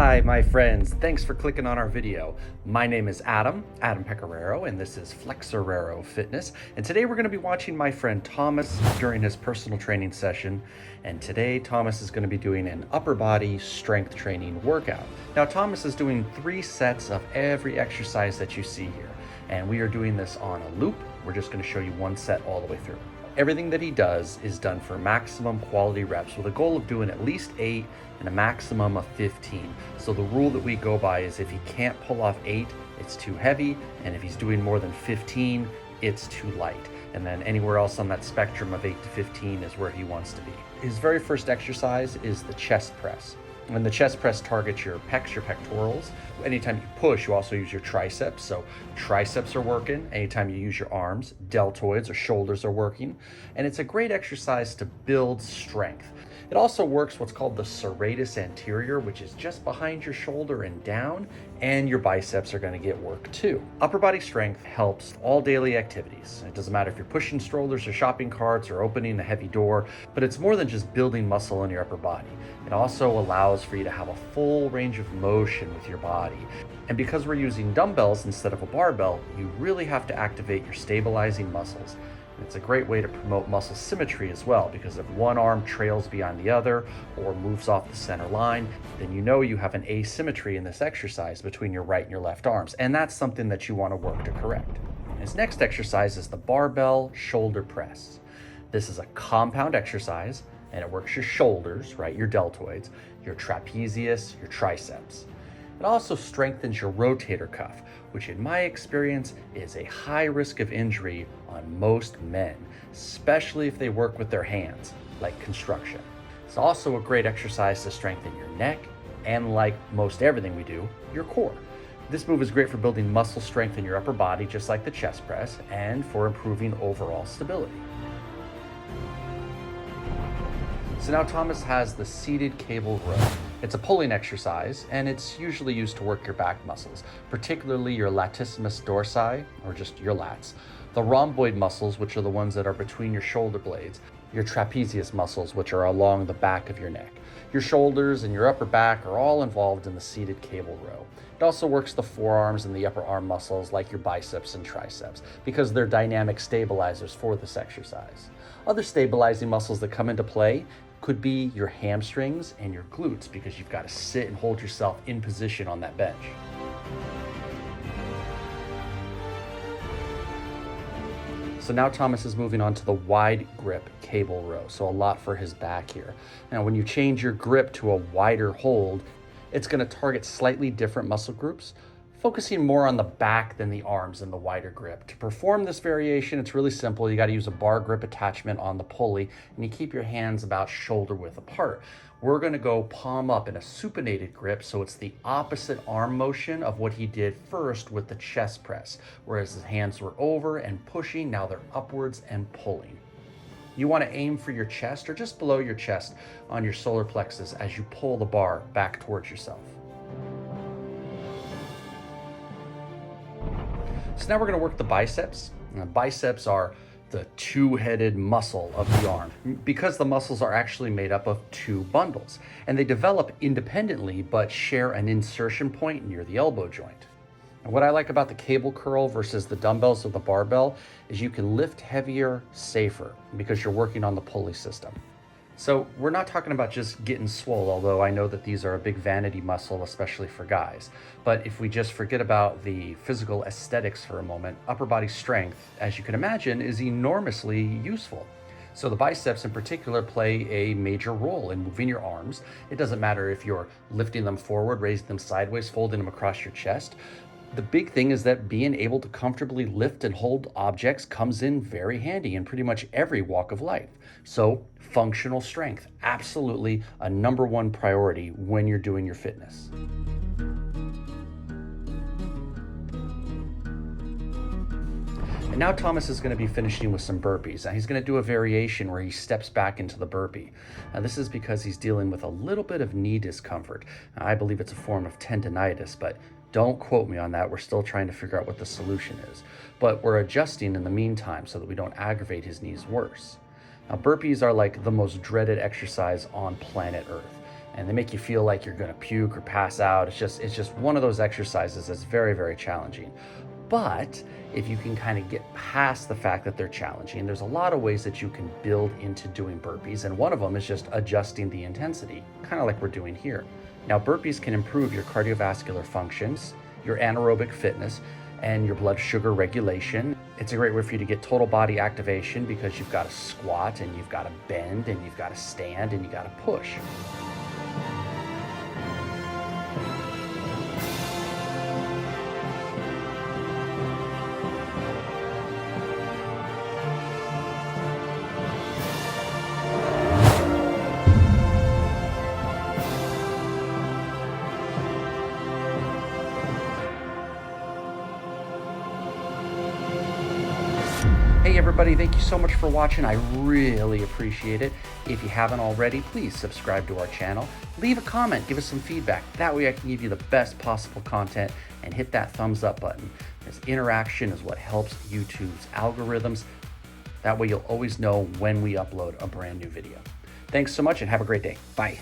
Hi, my friends. Thanks for clicking on our video. My name is Adam Pecoraro, and this is Flexoraro Fitness. And today we're going to be watching my friend Thomas during his personal training session. And today Thomas is going to be doing an upper body strength training workout. Now, Thomas is doing 3 sets of every exercise that you see here. And we are doing this on a loop. We're just going to show you 1 set all the way through. Everything that he does is done for maximum quality reps with a goal of doing at least 8 and a maximum of 15. So the rule that we go by is if he can't pull off 8, it's too heavy, and if he's doing more than 15, it's too light. And then anywhere else on that spectrum of 8 to 15 is where he wants to be. His very first exercise is the chest press. When the chest press targets your pecs, your pectorals, anytime you push, you also use your triceps. So triceps are working. Anytime you use your arms, deltoids or shoulders are working. And it's a great exercise to build strength. It also works what's called the serratus anterior, which is just behind your shoulder and down, and your biceps are going to get work too. Upper body strength helps all daily activities. It doesn't matter if you're pushing strollers or shopping carts or opening a heavy door, but it's more than just building muscle in your upper body. It also allows for you to have a full range of motion with your body. And because we're using dumbbells instead of a barbell, you really have to activate your stabilizing muscles. It's a great way to promote muscle symmetry as well, because if one arm trails beyond the other or moves off the center line, then you know you have an asymmetry in this exercise between your right and your left arms, and that's something that you want to work to correct. His next exercise is the barbell shoulder press. This is a compound exercise, and it works your shoulders, right, your deltoids, your trapezius, your triceps. It also strengthens your rotator cuff, which in my experience is a high risk of injury on most men, especially if they work with their hands, like construction. It's also a great exercise to strengthen your neck, and like most everything we do, your core. This move is great for building muscle strength in your upper body, just like the chest press, and for improving overall stability. So now Thomas has the seated cable row. It's a pulling exercise, and it's usually used to work your back muscles, particularly your latissimus dorsi, or just your lats, the rhomboid muscles, which are the ones that are between your shoulder blades, your trapezius muscles, which are along the back of your neck. Your shoulders and your upper back are all involved in the seated cable row. It also works the forearms and the upper arm muscles like your biceps and triceps, because they're dynamic stabilizers for this exercise. Other stabilizing muscles that come into play could be your hamstrings and your glutes, because you've got to sit and hold yourself in position on that bench. So now Thomas is moving on to the wide grip cable row, so a lot for his back here. Now when you change your grip to a wider hold, it's going to target slightly different muscle groups, focusing more on the back than the arms in the wider grip. To perform this variation, it's really simple. You got to use a bar grip attachment on the pulley, and you keep your hands about shoulder width apart. We're going to go palm up in a supinated grip, so it's the opposite arm motion of what he did first with the chest press. Whereas his hands were over and pushing, now they're upwards and pulling. You want to aim for your chest or just below your chest on your solar plexus as you pull the bar back towards yourself. So now we're going to work the biceps. Now, biceps are the 2-headed muscle of the arm, because the muscles are actually made up of 2 bundles, and they develop independently but share an insertion point near the elbow joint. And what I like about the cable curl versus the dumbbells or the barbell is you can lift heavier, safer, because you're working on the pulley system. So we're not talking about just getting swole, although I know that these are a big vanity muscle, especially for guys. But if we just forget about the physical aesthetics for a moment, upper body strength, as you can imagine, is enormously useful. So the biceps in particular play a major role in moving your arms. It doesn't matter if you're lifting them forward, raising them sideways, folding them across your chest. The big thing is that being able to comfortably lift and hold objects comes in very handy in pretty much every walk of life. So functional strength, absolutely a #1 priority when you're doing your fitness. And now Thomas is going to be finishing with some burpees. Now he's going to do a variation where he steps back into the burpee. Now this is because he's dealing with a little bit of knee discomfort. Now, I believe it's a form of tendonitis, but don't quote me on that. We're still trying to figure out what the solution is. But we're adjusting in the meantime so that we don't aggravate his knees worse. Now burpees are like the most dreaded exercise on planet Earth. and they make you feel like you're gonna puke or pass out. It's just one of those exercises that's very, very challenging. But if you can kind of get past the fact that they're challenging, there's a lot of ways that you can build into doing burpees. And one of them is just adjusting the intensity, kind of like we're doing here. Now, burpees can improve your cardiovascular functions, your anaerobic fitness, and your blood sugar regulation. It's a great way for you to get total body activation because you've got to squat and you've got to bend and you've got to stand and you got to push. Hey everybody, thank you so much for watching. I really appreciate it. If you haven't already, please subscribe to our channel. Leave a comment, give us some feedback. That way I can give you the best possible content, and hit that thumbs up button. This interaction is what helps YouTube's algorithms. That way you'll always know when we upload a brand new video. Thanks so much and have a great day. Bye.